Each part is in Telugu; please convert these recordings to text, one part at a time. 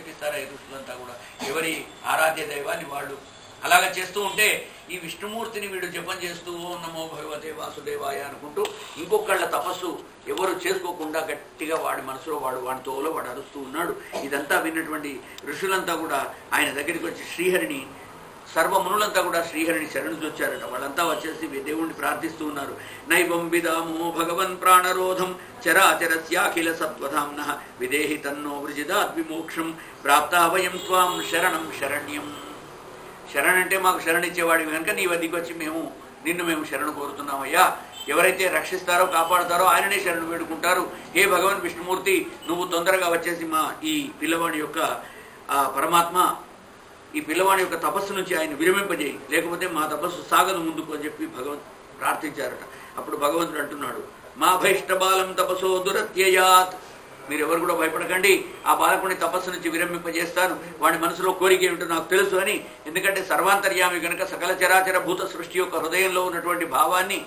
చెప్పిస్తారా ఈ ఋషులంతా కూడా? ఎవరి ఆరాధ్య దైవాన్ని వాళ్ళు అలాగ చేస్తూ ఉంటే ఈ విష్ణుమూర్తిని వీడు జపం చేస్తూ ఓం నమో భగవతే వాసుదేవాయ అనుకుంటూ ఇంకొకళ్ళ తపస్సు ఎవరు చేసుకోకుండా గట్టిగా వాడి మనసులో వాడి తోలో వాడు అరుస్తూ ఉన్నాడు. ఇదంతా విన్నటువంటి ఋషులంతా కూడా ఆయన దగ్గరికి వచ్చి శ్రీహరిని, సర్వమునులంతా కూడా శ్రీహరిని శరణు చొచ్చారట. వాళ్ళంతా వచ్చేసి దేవుణ్ణి ప్రార్థిస్తూ ఉన్నారు. నైవం విదామో భగవన్ ప్రాణరోధం చరాచరస్యాఖిల సత్వధామ్న విదేహి తన్నో వృజిదాద్విమోక్షం ప్రాప్తావయం త్వాం శరణం శరణ్యం. శరణంటే మాకు శరణిచ్చేవాడి కనుక నీ వద్దకు వచ్చి నిన్ను మేము శరణు కోరుతున్నామయ్యా. ఎవరైతే రక్షిస్తారో కాపాడుతారో ఆయననే శరణు వేడుకుంటారు. ఏ భగవాన్ విష్ణుమూర్తి నువ్వు తొందరగా వచ్చేసి మా ఈ పిల్లవాడి యొక్క పరమాత్మ ఈ పిల్లవాడి యొక్క తపస్సు నుంచి ఆయన విరమింపజేయి, లేకపోతే మా తపస్సు సాగదు ముందుకు అని చెప్పి ప్రార్థించారట. అప్పుడు భగవంతుడు అంటున్నాడు, మా భైష్టబాలం తపసో దురత్యయాత్. మీరెవరు కూడా భయపడకండి, ఆ బాలకుని తపస్సు నుంచి విరమింపజేస్తాను. వాడి మనసులో కోరిక ఏమిటో నాకు తెలుసు అని. ఎందుకంటే సర్వాంతర్యామి కనుక సకల చరాచర భూత సృష్టి యొక్క హృదయంలో ఉన్నటువంటి భావాన్ని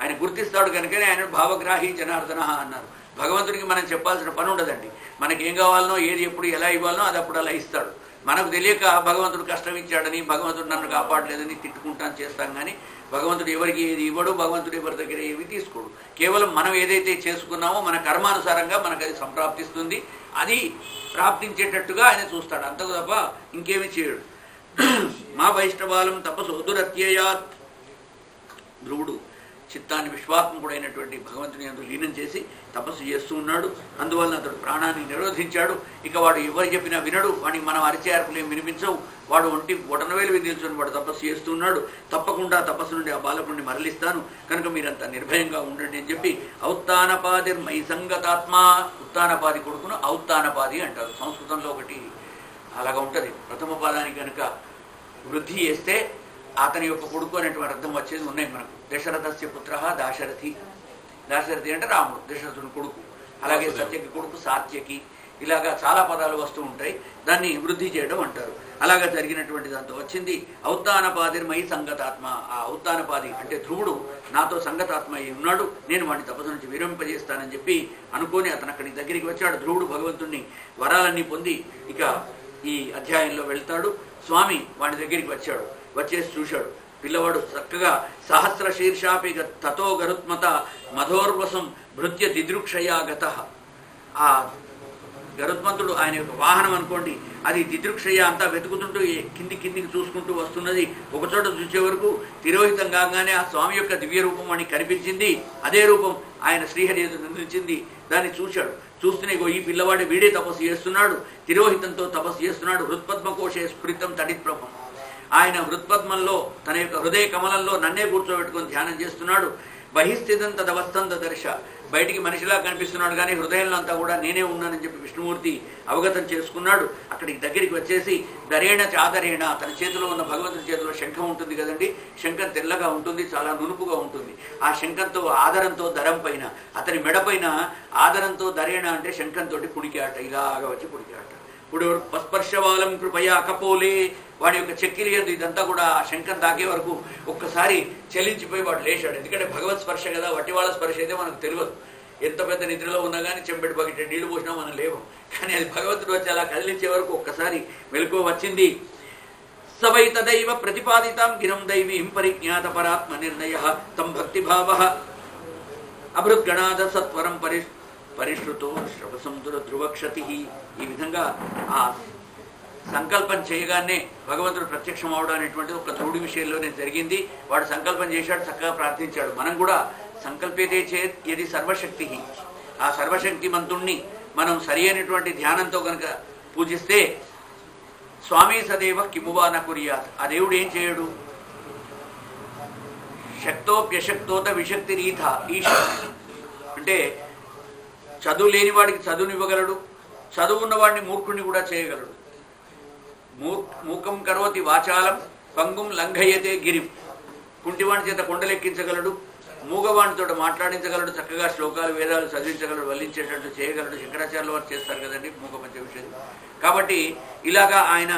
ఆయన గుర్తిస్తాడు కనుకనే ఆయన భావగ్రాహి జనార్దన అన్నారు. భగవంతుడికి మనం చెప్పాల్సిన పని ఉండదండి. మనకేం కావాలనో ఏది ఎప్పుడు ఎలా ఇవ్వాలనో అది అప్పుడు అలా ఇస్తాడు. మనకు తెలియక భగవంతుడు కష్టం ఇచ్చాడని, భగవంతుడు నన్ను కాపాడలేదని తిట్టుకుంటాను చేస్తాం. కానీ భగవంతుడు ఎవరికి ఏది ఇవ్వడు, భగవంతుడు ఎవరి దగ్గర ఏవి తీసుకోడు. కేవలం మనం ఏదైతే చేసుకున్నామో మన కర్మానుసారంగా మనకు అది సంప్రాప్తిస్తుంది. అది ప్రాప్తించేటట్టుగా ఆయన చూస్తాడు, అంతకు తప్ప ఇంకేమీ చేయడు. మా వైష్ణవాలం తపస్సు దురత్యయాత్. ధ్రువుడు చిత్తాన్ని విశ్వాత్మకుడైనటువంటి భగవంతుని అందు లీనం చేసి తపస్సు చేస్తూ ఉన్నాడు. అందువలన అతడు ప్రాణాన్ని నిరోధించాడు. ఇక వాడు ఎవరు చెప్పినా వినడు, వాడికి మనం అరిచే అరుపులు ఏం వినిపించవు. వాడు బొటనవేలు నిల్చొని వాడు తపస్సు చేస్తూ ఉన్నాడు. తప్పకుండా తపస్సు నుండి ఆ బాలకుడిని మరలిస్తాను, కనుక మీరంతా నిర్భయంగా ఉండండి అని చెప్పి ఔత్తానపాదిర్మై సంగతాత్మ. ఉత్తానపాది కొడుకును ఔత్తానపాది అంటారు. సంస్కృతంలో ఒకటి అలాగా ఉంటుంది. ప్రథమ పాదానికి కనుక వృద్ధి చేస్తే అతని యొక్క కొడుకు అనేటువంటి అర్థం వచ్చేది ఉన్నాయి మనకు. దశరథస్య పుత్ర దాశరథి. దాశరథి అంటే రాముడు, దశరథుని కొడుకు. అలాగే సత్యకి కొడుకు సాత్యకి. ఇలాగా చాలా పదాలు వస్తూ ఉంటాయి. దాన్ని వృద్ధి చేయడం అంటారు. అలాగా జరిగినటువంటి దాంతో వచ్చింది ఔత్తానపాదిర్మయి సంగతాత్మ. ఆ ఔత్తానపాది అంటే ధ్రువుడు నాతో సంగతాత్మ అయి ఉన్నాడు, నేను వాడిని తపస్సు నుంచి విరమింపజేస్తానని చెప్పి అనుకొని అతను అక్కడి దగ్గరికి వచ్చాడు. ధ్రువుడు భగవంతుణ్ణి వరాలన్నీ పొంది ఇక ఈ అధ్యాయంలో వెళ్తాడు. స్వామి వాడి దగ్గరికి వచ్చాడు. వచ్చేసి చూశాడు, పిల్లవాడు చక్కగా సహస్ర శీర్షాపి తతో గరుత్మత మధోర్వసం భృత్య దిదృక్షయాగత. ఆ గరుత్మంతుడు ఆయన యొక్క వాహనం అనుకోండి, అది దిదృక్షయ అంతా వెతుకుతుంటూ కిందికి చూసుకుంటూ వస్తున్నది. ఒకచోట చూసే వరకు తిరోహితం కాగానే ఆ స్వామి యొక్క దివ్య రూపం అని కనిపించింది. అదే రూపం ఆయన శ్రీహరి నిలిచింది. దాన్ని చూశాడు. చూస్తూనే ఈ పిల్లవాడు వీడే తపస్సు చేస్తున్నాడు, తిరోహితంతో తపస్సు చేస్తున్నాడు. హృత్పద్మకోశే స్ఫురితం తడిత్ప్రభం. ఆయన హృత్పద్మంలో తన యొక్క హృదయ కమలంలో నన్నే కూర్చోబెట్టుకొని ధ్యానం చేస్తున్నాడు. బహిస్థితం తదవస్థంత దర్శ. బయటికి మనిషిలా కనిపిస్తున్నాడు కానీ హృదయంలో అంతా కూడా నేనే ఉన్నానని చెప్పి విష్ణుమూర్తి అవగతం చేసుకున్నాడు. అక్కడికి దగ్గరికి వచ్చేసి దరేణ చాదరేణ, తన చేతిలో ఉన్న భగవంతుని చేతిలో శంఖం ఉంటుంది కదండి. శంఖం తెల్లగా ఉంటుంది, చాలా నునుపుగా ఉంటుంది. ఆ శంఖంతో ఆదరంతో దరం పైన, అతని మెడపైన ఆదరంతో దరేణ అంటే శంఖంతో పుడికాట. ఇలాగా వచ్చి పుడికాట. ఇప్పుడు పస్పర్శవాలం కృపయా కపోలే. వాడి యొక్క చెక్కిలి ఇదంతా కూడా ఆ శంఖం తాకే వరకు ఒక్కసారి చెల్లించిపోయి వాడు లేచాడు. ఎందుకంటే భగవత్ స్పర్శ కదా, వట్టి వాళ్ళ స్పర్శ అయితే మనకు తెలియదు. ఎంత పెద్ద నిద్రలో ఉన్నా కానీ చెంబెడు బకెట్ నీళ్లు పోసినా మనం లేవు. కానీ అది భగవంతుడు వచ్చి అలా కదిలించే వరకు ఒక్కసారి మెలకువ వచ్చింది. సవై తదైవ ప్రతిపాదితాం గిరం దైవీం పరిజ్ఞాత పరాత్మ నిర్ణయ తం భక్తిభావ అభృద్గణాద సత్వరం పరిశ్రుతో శ్రవసముద్ర ధ్రువక్షతి. ఈ విధంగా ఆ సంకల్పం చేయగానే భగవంతుడు ప్రత్యక్షం అవడం అనేటువంటిది ఒక ధ్రువుడి విషయంలోనే జరిగింది. వాడు సంకల్పం చేశాడు, చక్కగా ప్రార్థించాడు. మనం కూడా సంకల్పేదే చేత్ యది సర్వశక్తి, ఆ సర్వశక్తిమంతుణ్ణి మనం సరి అయినటువంటి ధ్యానంతో కనుక పూజిస్తే స్వామి సదేవ కిమువా న కుర్యాత్. ఆ దేవుడు ఏం చేయడు? శక్తోప్యశక్తోత విశక్తి రీత ఈశ. అంటే చదువు లేని వాడికి చదువునివ్వగలడు, చదువు ఉన్నవాడిని మూర్ఖుడిని కూడా చేయగలడు. మూకం కరోతి వాచాలం పంగుం లంఘయతే గిరిం. కుంటివాణి చేత కొండలెక్కించగలడు, మూగవాణితో మాట్లాడించగలడు, చక్కగా శ్లోకాలు వేదాలు చదివించగలడు, వల్లించేటట్టు చేయగలడు. శంకరాచార్యుల వారు చేస్తారు కదండి మూగ పంచవిషయం. కాబట్టి ఇలాగా ఆయన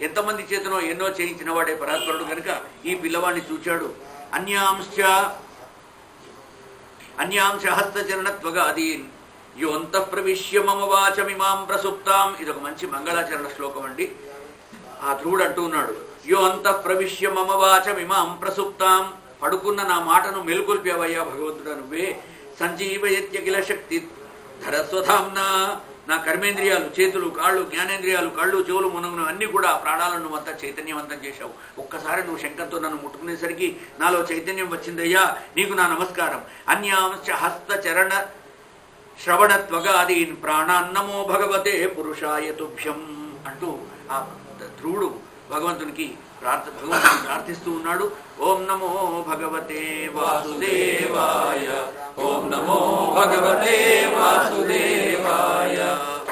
ఎంతమంది చేతనో ఎన్నో చేయించిన వాడే పరాత్పరుడు కనుక ఈ పిల్లవాడిని చూచాడు. అన్యాంశ హస్తచరణత్వగా అది యోంతః ప్రవిశ్య మమ వాచమిమాం ప్రసుప్తాం. ఇదొక మంచి మంగళాచరణ శ్లోకం అండి. ఆ ధ్రువుడు అంటూ ఉన్నాడు, యోంతః ప్రవిశ్య మమ వాచమిమాం ప్రసుప్తాం. పడుకున్న నా మాటను మెలుకొల్పావయ్యా భగవంతుడా నువ్వే. సంజీవయత్యఖిల శక్తి ధరస్వధాంనా. నా కర్మేంద్రియాలు, చేతులు, కాళ్ళు, జ్ఞానేంద్రియాలు, కళ్ళు, చెవులు, మునగును అన్నీ కూడా ప్రాణాలను నువ్వు అంతా చైతన్యవంతం చేశావు. ఒక్కసారి నువ్వు శంఖంతో నన్ను ముట్టుకునేసరికి నాలో చైతన్యం వచ్చిందయ్యా, నీకు నా నమస్కారం. అన్యాంశ హస్త చరణ శ్రవణత్వగాదీన్ ప్రాణాన్నమో భగవతే పురుషాయ తుభ్యం అంటూ ఆ ధ్రువుడు భగవంతునికి ప్రార్థిస్తూ ఉన్నాడు. ఓం నమో భగవతే వాసుదేవాయ, ఓం నమో భగవతే వాసుదేవాయ,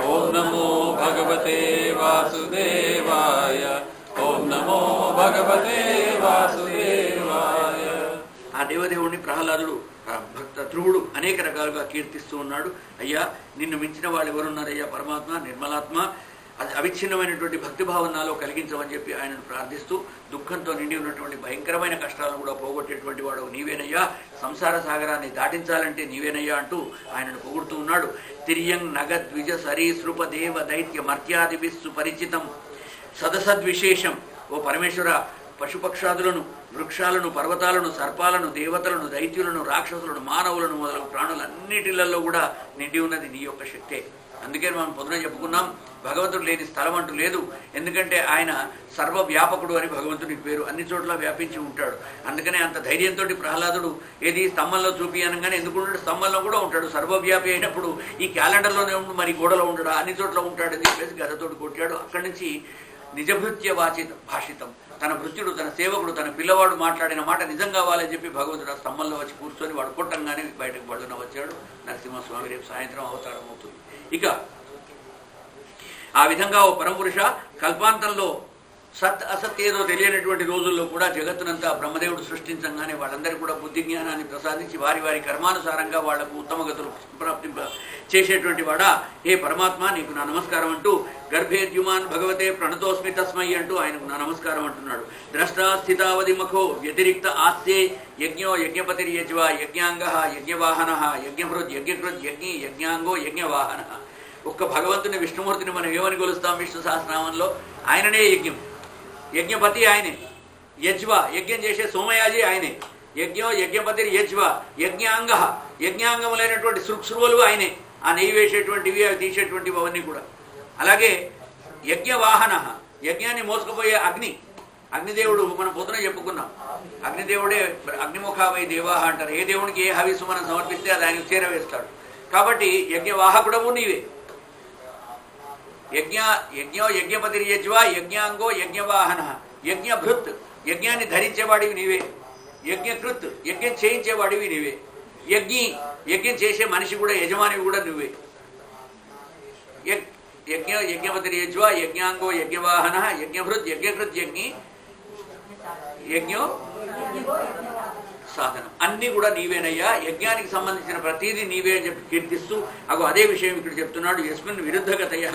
ఓం నమో భగవతే వాసుదేవాయ, ఓం నమో భగవతే వాసుదేవాయ. ఆ దేవదేవుడిని ప్రహ్లాదుడు భక్త ధ్రువుడు అనేక రకాలుగా కీర్తిస్తూ ఉన్నాడు. అయ్యా, నిన్ను మించిన వాళ్ళు ఎవరున్నారయ్యా పరమాత్మ, నిర్మలాత్మ, అది అవిచ్ఛిన్నమైనటువంటి భక్తిభావం నాలో కలిగించమని చెప్పి ఆయనను ప్రార్థిస్తూ, దుఃఖంతో నిండి ఉన్నటువంటి భయంకరమైన కష్టాలను కూడా పోగొట్టేటువంటి వాడు నీవేనయ్యా, సంసార సాగరాన్ని దాటించాలంటే నీవేనయ్యా అంటూ ఆయనను పొగుడుతూ ఉన్నాడు. తిర్యం నగద్విజ సరీసృప దేవ దైత్య మర్త్యాదిభిస్సు పరిచితం సదసద్విశేషం. ఓ పరమేశ్వర, పశుపక్షాదులను, వృక్షాలను, పర్వతాలను, సర్పాలను, దేవతలను, దైత్యులను, రాక్షసులను, మానవులను మొదలగు ప్రాణులన్నిటిలలో కూడా నిండి ఉన్నది నీ యొక్క శక్తే. అందుకే మనం పొద్దున చెప్పుకున్నాం, భగవంతుడు లేని స్థలం అంటూ లేదు. ఎందుకంటే ఆయన సర్వవ్యాపకుడు అని భగవంతునికి పేరు, అన్ని చోట్ల వ్యాపించి ఉంటాడు. అందుకనే అంత ధైర్యంతో ప్రహ్లాదుడు ఏది స్తంభంలో చూపి అనగానే ఎందుకు ఉంటాడు, స్తంభంలో కూడా ఉంటాడు. సర్వవ్యాపి అయినప్పుడు ఈ క్యాలెండర్లోనే ఉండు, మరి గోడలో ఉంటాడు, అన్ని చోట్ల ఉంటాడు అని చెప్పేసి గదతోటి కొట్టాడు. అక్కడి నుంచి నిజభృత్య భాషితం, తన భృత్యుడు, తన సేవకుడు, తన పిల్లవాడు మాట్లాడిన మాట నిజం కావాలని చెప్పి భగవంతుడు ఆ స్తంభంలో వచ్చి కూర్చొని వాడు కొట్టంగానే బయటకు పడున వచ్చాడు. నరసింహస్వామి రేపు సాయంత్రం అవతారం అవుతుంది. ఇక ఆ విధంగా ఓ పరమపురుష, కల్పాంతంలో సత్ అసత్ ఏదో తెలియనటువంటి రోజుల్లో కూడా జగత్తునంతా బ్రహ్మదేవుడు సృష్టించగానే వాళ్ళందరికీ కూడా బుద్ధి జ్ఞానాన్ని ప్రసాదించి వారి వారి కర్మానుసారంగా వాళ్లకు ఉత్తమగతులు ప్రాప్తింప చేసేటువంటి వాడా, ఏ పరమాత్మ నీకు నా నమస్కారం అంటూ, గర్భేద్యుమాన్ భగవతే ప్రణతోస్మి తస్మై అంటూ ఆయనకు నా నమస్కారం అంటున్నాడు. ద్రష్టా స్థితావధి మఖో వ్యతిరిక్త ఆస్తే యజ్ఞో యజ్ఞపతిర్యజ్వ యజ్ఞాంగ యజ్ఞవాహన యజ్ఞభృద్ యజ్ఞకృద్ యజ్ఞి యజ్ఞాంగో యజ్ఞవాహన. ఒక్క భగవంతుని విష్ణుమూర్తిని మనం ఏమని కొలుస్తాం విష్ణు సహస్రనామంలో? ఆయననే యజ్ఞం, యజ్ఞపతి ఆయనే, యజ్వ యజ్ఞం చేసే సోమయాజి ఆయనే, యజ్ఞో యజ్ఞపతి యజ్వ యజ్ఞాంగ యజ్ఞాంగములైనటువంటి సృక్స్రువులు ఆయనే, ఆ నెయ్యి వేసేటువంటివి అవి తీసేటువంటివి అవన్నీ కూడా. అలాగే యజ్ఞవాహన, యజ్ఞాన్ని మోసుకుపోయే అగ్ని, అగ్నిదేవుడు మనం పొద్దున చెప్పుకున్నాం. అగ్నిదేవుడే అగ్నిముఖావై దేవాహ అంటారు. ఏ దేవునికి ఏ హవిస్సు మనం సమర్పిస్తే అది ఆయనకు చేరవేస్తాడు. కాబట్టి యజ్ఞవాహకుడము నీవే. యజ్ఞో యజ్ఞపతిర్యజ్వ యజ్ఞాంగో యజ్ఞవాహన యజ్ఞభృత్, యజ్ఞాన్ని ధరించేవాడివి నీవే. యజ్ఞకృత్, యజ్ఞం చేయించేవాడివి నీవే. యజ్ఞి, యజ్ఞం చేసే మనిషి కూడా యజమానివి కూడా నువ్వే. యజ్ఞ యజ్ఞపతిర్యజ్వ యజ్ఞాంగో యజ్ఞవాహన యజ్ఞభృత్ యజ్ఞకృత్ యజ్ఞి యజ్ఞో సాధనం, అన్నీ కూడా నీవేనయ్యా. యజ్ఞానికి సంబంధించిన ప్రతీది నీవే అని చెప్పి కీర్తిస్తూ అదే విషయం ఇక్కడ చెప్తున్నాడు. యస్మిన్ విరుద్ధగతయ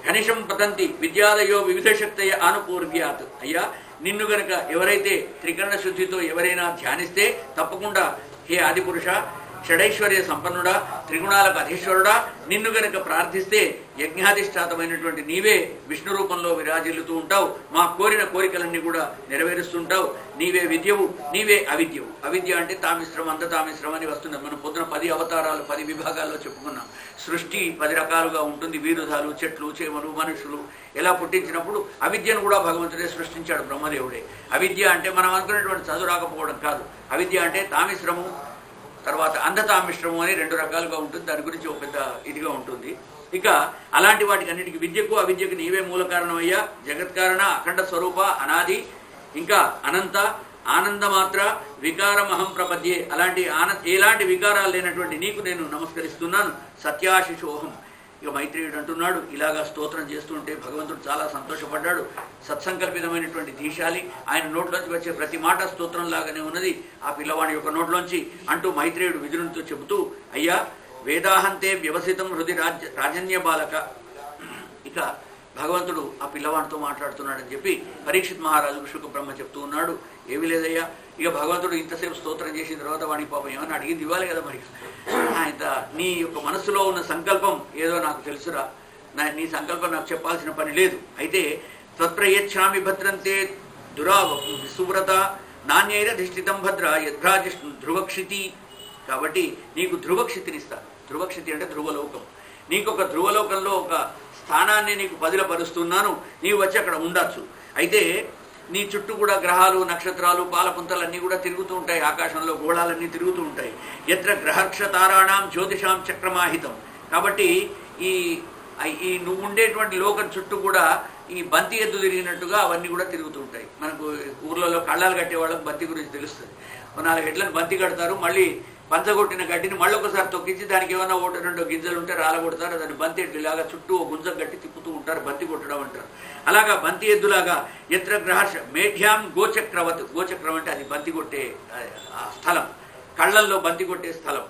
ఘనిషం పతంతి విద్యాలయో వివిధ శక్తయ అనుపూర్వ్యాత్. అయ్యా, నిన్ను గనక ఎవరైతే త్రికరణ శుద్ధితో ఎవరైనా ధ్యానిస్తే తప్పకుండా, హే ఆదిపురుష, షడైశ్వర్య సంపన్నుడా, త్రిగుణాలకు అధీశ్వరుడా, నిన్ను గనక ప్రార్థిస్తే యజ్ఞాధిష్ఠాతమైనటువంటి నీవే విష్ణు రూపంలో విరాజిల్లుతూ ఉంటావు. మా కోరిన కోరికలన్నీ కూడా నెరవేరుస్తుంటావు. నీవే విద్యవు, నీవే అవిద్యవు. అవిద్య అంటే తామిశ్రం, అంత తామిశ్రం అని వస్తున్నది. మనం పొద్దున 10 అవతారాలు 10 విభాగాల్లో చెప్పుకున్నాం. సృష్టి 10 రకాలుగా ఉంటుంది. వీరుధాలు, చెట్లు, చేమలు, మనుషులు ఎలా పుట్టించినప్పుడు అవిద్యను కూడా భగవంతుడే సృష్టించాడు, బ్రహ్మదేవుడే. అవిద్య అంటే మనం అనుకునేటువంటి చదువు రాకపోవడం కాదు. అవిద్య అంటే తామిశ్రము, తర్వాత అంధతామిశ్రము అని 2 రకాలుగా ఉంటుంది. దాని గురించి ఒక పెద్ద ఇదిగా ఉంటుంది. ఇక అలాంటి వాటికి అన్నిటికీ విద్యకు అవిద్యకు నీవే మూల కారణమయ్యా. జగత్కారణ, అఖండ స్వరూప, అనాది, ఇంకా అనంత, ఆనందమాత్ర, వికారమహం ప్రపద్యే. ఎలాంటి వికారాలు లేనటువంటి నీకు నేను నమస్కరిస్తున్నాను. సత్యాశిషోహం. ఇక మైత్రేయుడు అంటున్నాడు, ఇలాగా స్తోత్రం చేస్తుంటే భగవంతుడు చాలా సంతోషపడ్డాడు. సత్సంకల్పితమైనటువంటి దీశాలి, ఆయన నోట్లోంచి వచ్చే ప్రతి మాట స్తోత్రం లాగానే ఉన్నది ఆ పిల్లవాడి యొక్క నోట్లోంచి అంటూ మైత్రేయుడు విదురునితో చెబుతూ, అయ్యా, వేదాహంతే వ్యవసితం హృది రాజన్య బాలక. ఇక భగవంతుడు ఆ పిల్లవాడితో మాట్లాడుతున్నాడని చెప్పి పరీక్షిత్ మహారాజు శుక బ్రహ్మ చెప్తూ ఉన్నాడు. ఏమీ లేదయ్యా, ఇక భగవంతుడు ఇంతసేపు స్తోత్రం చేసిన తర్వాత వాడికి పాపం ఏమన్నా అడిగింది ఇవ్వాలి కదా, మరి ఇంత నీ యొక్క మనసులో ఉన్న సంకల్పం ఏదో నాకు తెలుసురా, నీ సంకల్పం నాకు చెప్పాల్సిన పని లేదు. అయితే తత్ప్రయచ్ఛామి భద్రంతే సువ్రత నాణ్యైరధిష్ఠితం భద్ర యద్భ్రాజిష్ణు ధ్రువక్షితి. కాబట్టి నీకు ధ్రువక్షితినిస్తా. ధ్రువక్షితి అంటే ధ్రువలోకం. నీకు ఒక ధ్రువలోకంలో ఒక స్థానాన్ని నీకు బదిలపరుస్తున్నాను, నీవు వచ్చి అక్కడ ఉండొచ్చు. అయితే నీ చుట్టూ కూడా గ్రహాలు, నక్షత్రాలు, పాలపుంతలన్నీ కూడా తిరుగుతూ ఉంటాయి, ఆకాశంలో గోళాలన్నీ తిరుగుతూ ఉంటాయి. ఎత్ర గ్రహక్షతారాణం జ్యోతిషాం చక్రమాహితం. కాబట్టి ఈ నువ్వు ఉండేటువంటి లోకం చుట్టూ కూడా ఈ బంతి ఎద్దు తిరిగినట్టుగా అవన్నీ కూడా తిరుగుతూ ఉంటాయి. మనకు ఊర్లలో కళ్ళాలు కట్టే వాళ్ళకి బంతి గురించి తెలుస్తుంది. 4 ఎడ్లను బంతి కడతారు, మళ్ళీ పంచగొట్టిన గడ్డిని మళ్ళీ ఒకసారి తొక్కించి దానికి ఏమైనా 1-2 గింజలు ఉంటే రాలగొడతారు, దాన్ని బంతి ఎద్దులాగా చుట్టూ గుంజం కట్టి తిప్పుతూ ఉంటారు, బంతి కొట్టడం అంటారు. అలాగా బంతి ఎద్దులాగా ఎత్ర గ్రహర్ష మేఢ్యాం గోచక్రవత్. గోచక్రం అంటే అది బంతి కొట్టే ఆ స్థలం, కళ్ళల్లో బంతి కొట్టే స్థలం.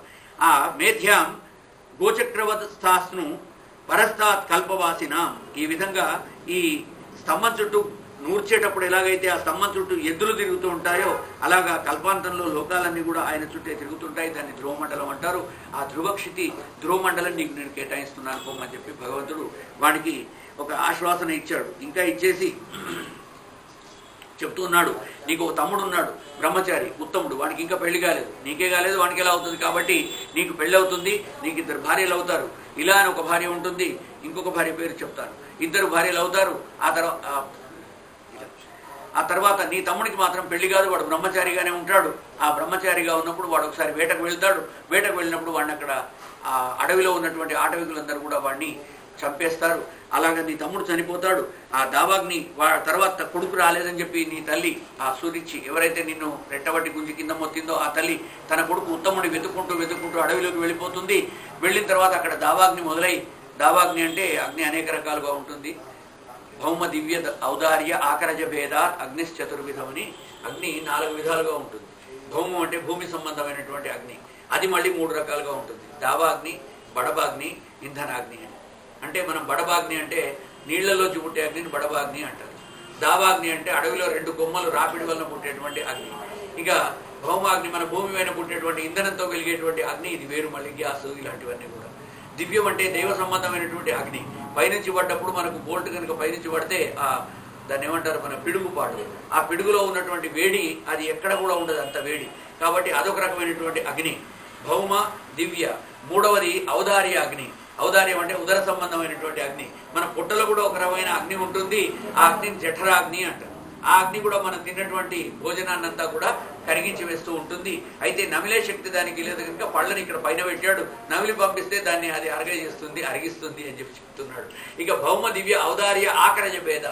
ఆ మేధ్యాం గోచక్రవత్ స్థాస్ను పరస్తాత్ కల్పవాసిన. ఈ విధంగా ఈ స్తంభం చుట్టూ నూర్చేటప్పుడు ఎలాగైతే ఆ స్తంభం చుట్టూ ఎద్దులు తిరుగుతూ ఉంటాయో అలాగా కల్పాంతంలో లోకాలన్నీ కూడా ఆయన చుట్టే తిరుగుతుంటాయి. దాన్ని ధ్రువమండలం అంటారు. ఆ ధ్రువక్షితి ధ్రువమండలం నీకు నేను కేటాయిస్తున్నాను పోమని చెప్పి భగవంతుడు వాడికి ఒక ఆశ్వాసన ఇచ్చాడు. ఇంకా ఇచ్చేసి చెప్తున్నాడు, నీకు ఒక తమ్ముడు ఉన్నాడు బ్రహ్మచారి ఉత్తముడు, వాడికి ఇంకా పెళ్లి కాలేదు, నీకే కాలేదు, వాడికి ఎలా అవుతుంది, కాబట్టి నీకు పెళ్ళి అవుతుంది, నీకు 2 భార్యలు అవుతారు. ఇలా అని ఒక భార్య ఉంటుంది, ఇంకొక భార్య పేరు చెప్తాను, 2 భార్యలు అవుతారు. ఆ తర్వాత నీ తమ్ముడికి మాత్రం పెళ్లి కాదు, వాడు బ్రహ్మచారిగానే ఉంటాడు. ఆ బ్రహ్మచారిగా ఉన్నప్పుడు వాడు ఒకసారి వేటకు వెళ్తాడు. వేటకు వెళ్ళినప్పుడు వాడిని అక్కడ ఆ అడవిలో ఉన్నటువంటి ఆటవికులందరూ కూడా వాడిని చంపేస్తారు. అలాగే నీ తమ్ముడు చనిపోతాడు. ఆ దావాగ్ని తర్వాత కొడుకు రాలేదని చెప్పి నీ తల్లి ఆ సూరిచ్చి ఎవరైతే నిన్ను రెట్టబట్టి గుంజి కింద మొత్తిందో ఆ తల్లి తన కొడుకు ఉత్తముడిని వెతుక్కుంటూ అడవిలోకి వెళ్ళిపోతుంది. వెళ్ళిన తర్వాత అక్కడ దావాగ్ని మొదలై, దావాగ్ని అంటే అగ్ని అనేక రకాలుగా ఉంటుంది. భౌమ దివ్య ఔదార్య ఆకరజ భేద అగ్నిశ్చతుర్విధమని అగ్ని 4 విధాలుగా ఉంటుంది. భౌమం అంటే భూమి సంబంధమైనటువంటి అగ్ని, అది మళ్ళీ 3 రకాలుగా ఉంటుంది. దావాగ్ని, బడబాగ్ని, ఇంధనాగ్ని అని. అంటే మనం బడబాగ్ని అంటే నీళ్లలోంచి పుట్టే అగ్నిని బడబాగ్ని అంటారు. దావాగ్ని అంటే అడవిలో 2 కొమ్మలు రాపిడి వలన పుట్టేటువంటి అగ్ని. ఇక భౌమాగ్ని మన భూమి పైన పుట్టేటువంటి ఇంధనంతో వెలిగేటువంటి అగ్ని, ఇది వేరు. మళ్ళీ గ్యాస్ ఇలాంటివన్నీ కూడా. దివ్యం అంటే దైవ సంబంధమైనటువంటి అగ్ని. పైనుంచి పడ్డప్పుడు మనకు బోల్ట్ కనుక పైనుంచి పడితే దాన్ని ఏమంటారు, మన పిడుగుపాటు. ఆ పిడుగులో ఉన్నటువంటి వేడి అది ఎక్కడ కూడా ఉండదు, అంత వేడి. కాబట్టి అదొక రకమైనటువంటి అగ్ని భౌమ దివ్య. 3వది ఔదార్య అగ్ని. ఔదార్యం అంటే ఉదర సంబంధమైనటువంటి అగ్ని. మన పుట్టలో కూడా ఒక రకమైన అగ్ని ఉంటుంది. ఆ అగ్నిని జఠరాగ్ని అంటారు. ఆ అగ్ని కూడా మనం తిన్నటువంటి భోజనాన్నంతా కూడా కరిగించి వేస్తూ ఉంటుంది. అయితే నమిలే శక్తి దానికి లేదు కనుక పళ్ళని ఇక్కడ పైన పెట్టాడు, నమిలి పంపిస్తే దాన్ని అది అరిగిస్తుంది అని చెప్పి చెప్తున్నాడు. ఇక భౌమ దివ్య ఔదార్య ఆకరజ భేద.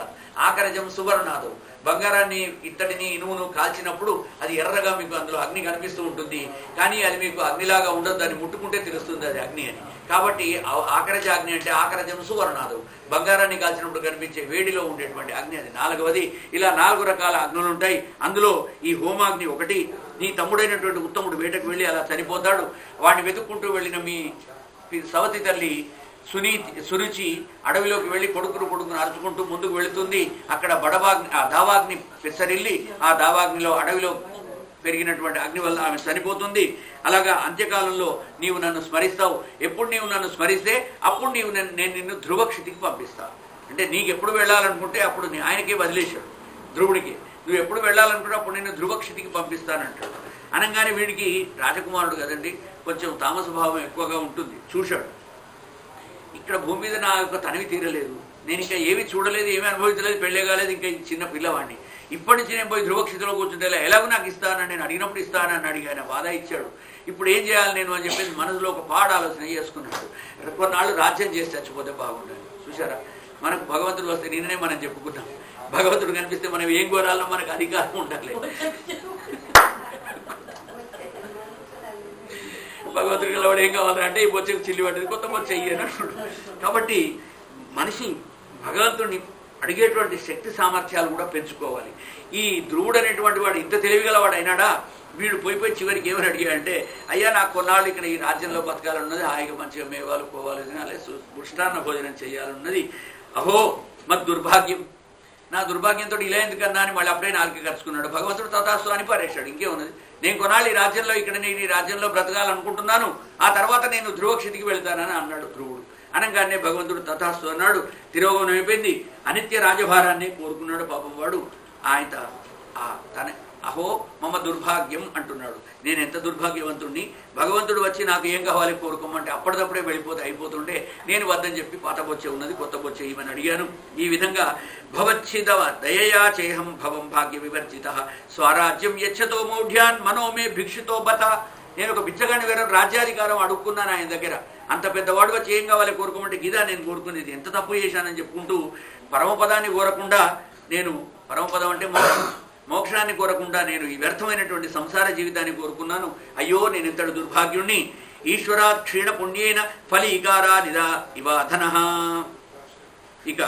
ఆకరజం సువర్ణాదు. బంగారాన్ని ఇత్తడిని ఇనుమును కాల్చినప్పుడు అది ఎర్రగా మీకు అందులో అగ్ని కనిపిస్తూ ఉంటుంది, కానీ అది మీకు అగ్నిలాగా ఉండదు, దాన్ని ముట్టుకుంటే తెలుస్తుంది అది అగ్ని అని. కాబట్టి ఆకరజ అగ్ని అంటే ఆకరజం సువర్ణాదు, బంగారాన్ని కాల్చినప్పుడు కనిపించే వేడిలో ఉండేటువంటి అగ్ని అది 4వది. ఇలా 4 రకాల అగ్నులు ఉంటాయి. అందులో ఈ హోమాగ్ని ఒకటి. నీ తమ్ముడైనటువంటి ఉత్తముడు వేటకు వెళ్ళి అలా చనిపోతాడు. వాడిని వెతుక్కుంటూ వెళ్ళిన మీ సవతి తల్లి సురుచి అడవిలోకి వెళ్ళి కొడుకును అరుచుకుంటూ ముందుకు వెళుతుంది. అక్కడ బడవాగ్ని, ఆ దావాగ్ని పెసరిల్లి ఆ దావాగ్నిలో అడవిలో పెరిగినటువంటి అగ్ని వల్ల ఆమె చనిపోతుంది. అలాగా అంత్యకాలంలో నీవు నన్ను స్మరిస్తావు. ఎప్పుడు నీవు నన్ను స్మరిస్తే అప్పుడు నేను నిన్ను ధ్రువక్షితికి పంపిస్తాను. అంటే నీకు ఎప్పుడు వెళ్ళాలనుకుంటే అప్పుడు ఆయనకే వదిలేశాడు ధ్రువుడికి. నువ్వు ఎప్పుడు వెళ్ళాలనుకుంటే అప్పుడు నేను ధ్రువక్షితికి పంపిస్తానంటాడు. అనగానే వీడికి రాజకుమారుడు కదండి, కొంచెం తామస భావం ఎక్కువగా ఉంటుంది. చూశాడు, ఇక్కడ భూమి మీద నా యొక్క తనివి తీరలేదు, నేను ఇంకా ఏమి చూడలేదు, ఏమీ అనుభవించలేదు, పెళ్ళే కాలేదు, ఇంకా చిన్న పిల్లవాడిని. ఇప్పటి నుంచి నేను పోయి ధ్రువక్షితిలో కూర్చుంటే ఎలాగో నాకు ఇస్తానని నేను అడిగినప్పుడు ఇస్తానని అడిగాను, వాదా ఇచ్చాడు. ఇప్పుడు ఏం చేయాలి నేను అని చెప్పేసి మనసులో ఒక పాడు ఆలోచన చేసుకున్నాడు. కొన్నాళ్ళు రాజ్యం చేసి చచ్చిపోతే బాగుండదు. చూసారా, మనకు భగవంతుడు వస్తే నిన్ననే మనం చెప్పుకున్నాం, భగవంతుడు కనిపిస్తే మనం ఏం కోరాలో మనకు అధికారం ఉండాలి. భగవంతుడికి వాడు ఏం కావాలంటే ఈ బొచ్చెకు చిల్లి పట్టేది, కొత్త బొచ్చ అయ్యాడు. కాబట్టి మనిషి భగవంతుడిని అడిగేటువంటి శక్తి సామర్థ్యాలు కూడా పెంచుకోవాలి. ఈ ధ్రువుడు అనేటువంటి వాడు ఇంత తెలివిగలవాడు అయినాడా, వీడు పోయి చివరికి ఏమని అడిగాడంటే, అయ్యా నాకు కొన్నాళ్ళు ఇక్కడ ఈ రాజ్యంలో బతకాలన్నది, హాయిగా మంచిగా మేవాలు పోవాలి తినాలి, పుష్టాన్న భోజనం చేయాలన్నది. అహో మద్దుర్భాగ్యం, నా దుర్భాగ్యంతో ఇలా ఎందుకన్నా అని మళ్ళీ అప్పుడే నాలుగు ఖర్చుకున్నాడు. భగవంతుడు తథాస్తు అని పారేశాడు. ఇంకేమున్నది, నేను కొన్నాళ్ళు ఈ రాజ్యంలో, ఇక్కడ నేను ఈ రాజ్యంలో బ్రతకాలనుకుంటున్నాను, ఆ తర్వాత నేను ధ్రువక్షితికి వెళ్తానని అన్నాడు ధ్రువుడు. అనగానే భగవంతుడు తథాస్తు అన్నాడు. తిరోగమనం అయిపోయింది. అనిత్య రాజభారాన్ని కోరుకున్నాడు పాపం వాడు. ఆయన తన అహో మమ దుర్భాగ్యం అంటున్నాడు. నేను ఎంత దుర్భాగ్యవంతుణ్ణి, భగవంతుడు వచ్చి నాకు ఏం కావాలి కోరుకోమంటే అప్పటిదప్పుడే వెళ్ళిపోతే అయిపోతుంటే నేను వద్దని చెప్పి పాత బొచ్చే ఉన్నది, కొత్త బొచ్చే ఇవని అడిగాను. ఈ విధంగా భవచ్చిదవ దయయా చేహం భవం భాగ్య వివర్జిత స్వరాజ్యం యచ్చతో మౌఢ్యాన్ మనోమే భిక్షుతో బత. నేను ఒక బిచ్చగాని వేరే రాజ్యాధికారం అడుక్కున్నాను ఆయన దగ్గర. అంత పెద్దవాడు వచ్చి ఏం కావాలి కోరుకోమంటే గిదా నేను కోరుకునేది, ఎంత తప్పు చేశానని చెప్పుకుంటూ పరమపదాన్ని కోరకుండా, నేను పరమపదం అంటే మోక్షాన్ని కోరకుండా నేను ఈ వ్యర్థమైనటువంటి సంసార జీవితాన్ని కోరుకున్నాను. అయ్యో నేను ఇంతటి దుర్భాగ్యుణ్ణి. ఈశ్వరాత్ క్షీణ పుణ్యేన ఫలీకారా నిదా ఇవాధన. ఇక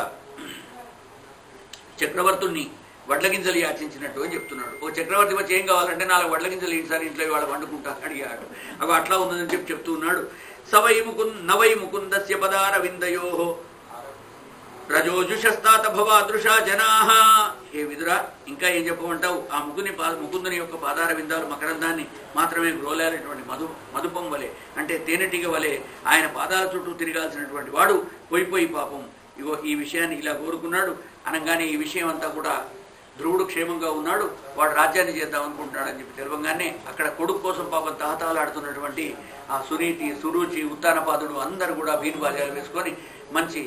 చక్రవర్తుణ్ణి వడ్లగింజలు యాచించినట్టు అని చెప్తున్నాడు. ఓ చక్రవర్తి వచ్చి ఏం కావాలంటే 4 వడ్లగింజలు ఇంటిసారి ఇంట్లో ఇవాళ వండుకుంటా అడిగాడు. అవి అట్లా ఉందని చెప్తూ ఉన్నాడు. సవై నవై ముకుందస్య పదారవిందయో రజోజుషస్తాత భవాదృశా జనాహ. ఏ విదురా, ఇంకా ఏం చెప్పమంటావు? ఆ ముకుందుని యొక్క పాదార విందాలు మకరందాన్ని మాత్రమే గ్రోలేనటువంటి మధుపం వలె, అంటే తేనెటీగ వలె ఆయన పాదాల చుట్టూ తిరగాల్సినటువంటి వాడు పోయిపోయి పాపం ఇగో ఈ విషయాన్ని ఇలా కోరుకున్నాడు. అనగానే ఈ విషయం అంతా కూడా ధ్రువుడు క్షేమంగా ఉన్నాడు, వాడు రాజ్యాన్ని చేద్దాం అనుకుంటున్నాడని చెప్పి తెలవంగానే అక్కడ కొడుకు కోసం పాపం తహతహలాడుతున్నటువంటి ఆ సునీతి, సురుచి, ఉత్తానపాదుడు అందరూ కూడా బీనుబాజాలు వేసుకొని మంచి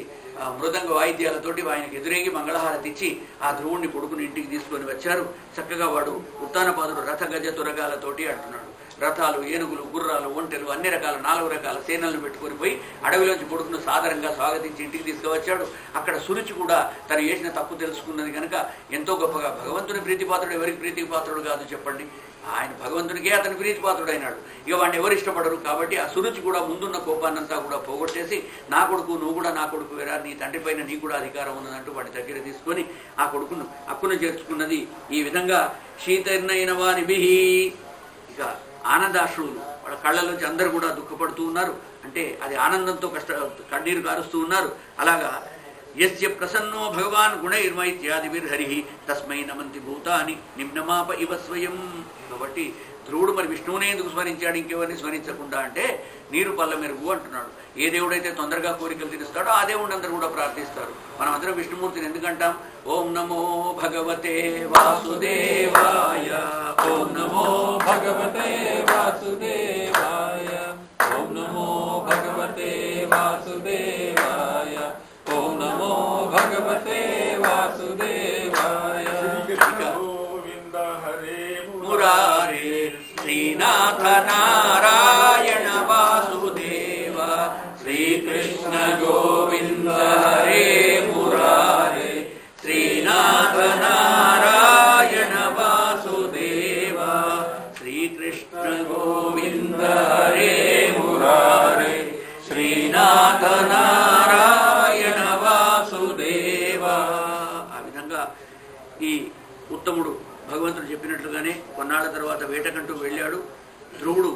మృదంగ వాయిద్యాలతోటి ఆయనకు ఎదురేగి మంగళహారతి ఇచ్చి ఆ ధ్రువుణ్ణి కొడుకుని ఇంటికి తీసుకొని వచ్చారు. చక్కగా వాడు ఉత్తానపాదుడు రథ గజ తురగాలతోటి అంటున్నాడు. రథాలు, ఏనుగులు, గుర్రాలు, ఒంటెలు అన్ని రకాల 4 రకాల సేనలను పెట్టుకొని పోయి అడవిలోంచి కొడుకును సాదరంగా స్వాగతించి ఇంటికి తీసుకువచ్చాడు. అక్కడ సురుచి కూడా తను చేసిన తప్పు తెలుసుకున్నది కనుక ఎంతో గొప్పగా, భగవంతుని ప్రీతిపాత్రుడు ఎవరికి ప్రీతిపాత్రుడు కాదు చెప్పండి, ఆయన భగవంతునికే అతని ప్రీతిపాత్రుడైనాడు. ఇక వాడిని ఎవరు ఇష్టపడరు కాబట్టి ఆ సురుచి కూడా ముందున్న కోపాన్నంతా కూడా పోగొట్టేసి, నా కొడుకు నువ్వు కూడా నా కొడుకు వేరా, నీ తండ్రి పైన నీ కూడా అధికారం ఉన్నదంటూ వాడి దగ్గర తీసుకొని ఆ కొడుకును హక్కును చేర్చుకున్నది. ఈ విధంగా శీతర్ణైన వానిభి. ఇక ఆనందాశ్రువులు వాళ్ళ కళ్ళలోంచి అందరూ కూడా దుఃఖపడుతూ ఉన్నారు. అంటే అది ఆనందంతో కన్నీరు కారుస్తూ ఉన్నారు. అలాగా యస్య ప్రసన్నో భగవాన్ గుణైర్మైత్యాదిభిర్హరి తస్మై నమంతి భూతాని నిమ్నమాప ఇవ స్వయం. కాబట్టి ధ్రువుడు మరి విష్ణువునే ఎందుకు స్మరించాడు ఇంకెవరిని స్మరించకుండా అంటే, నీరు పల్ల మెరుగు అంటున్నాడు. ఏ దేవుడైతే తొందరగా కోరికలు తీరుస్తాడో ఆ దేవుడిని అందరూ కూడా ప్రార్థిస్తారు. మనం అందరం విష్ణుమూర్తిని ఎందుకంటాం? ఓం నమో భగవతే వాసుదేవాయ, ఓం నమో భగవతే వాసుదేవాయ, ఓం నమో భగవతే వాసుదేవాయ, ఓం నమో భగవతే వాసుదేవాయ. గోవింద హరే మురారే శ్రీనాథ నారాయణ వాసుదేవ, శ్రీకృష్ణ గోవింద హరే మురారే శ్రీనాథ నారాయణ వాసుదేవ, శ్రీకృష్ణ గోవింద హరే మురారే శ్రీనాథ నారాయణ వాసుదేవ. ఆ విధంగా ఈ ఉత్తముడు భగవంతుడు చెప్పినట్లుగానే కొన్నాళ్ల తర్వాత వేటకంటూ వెళ్ళాడు. ధ్రువుడు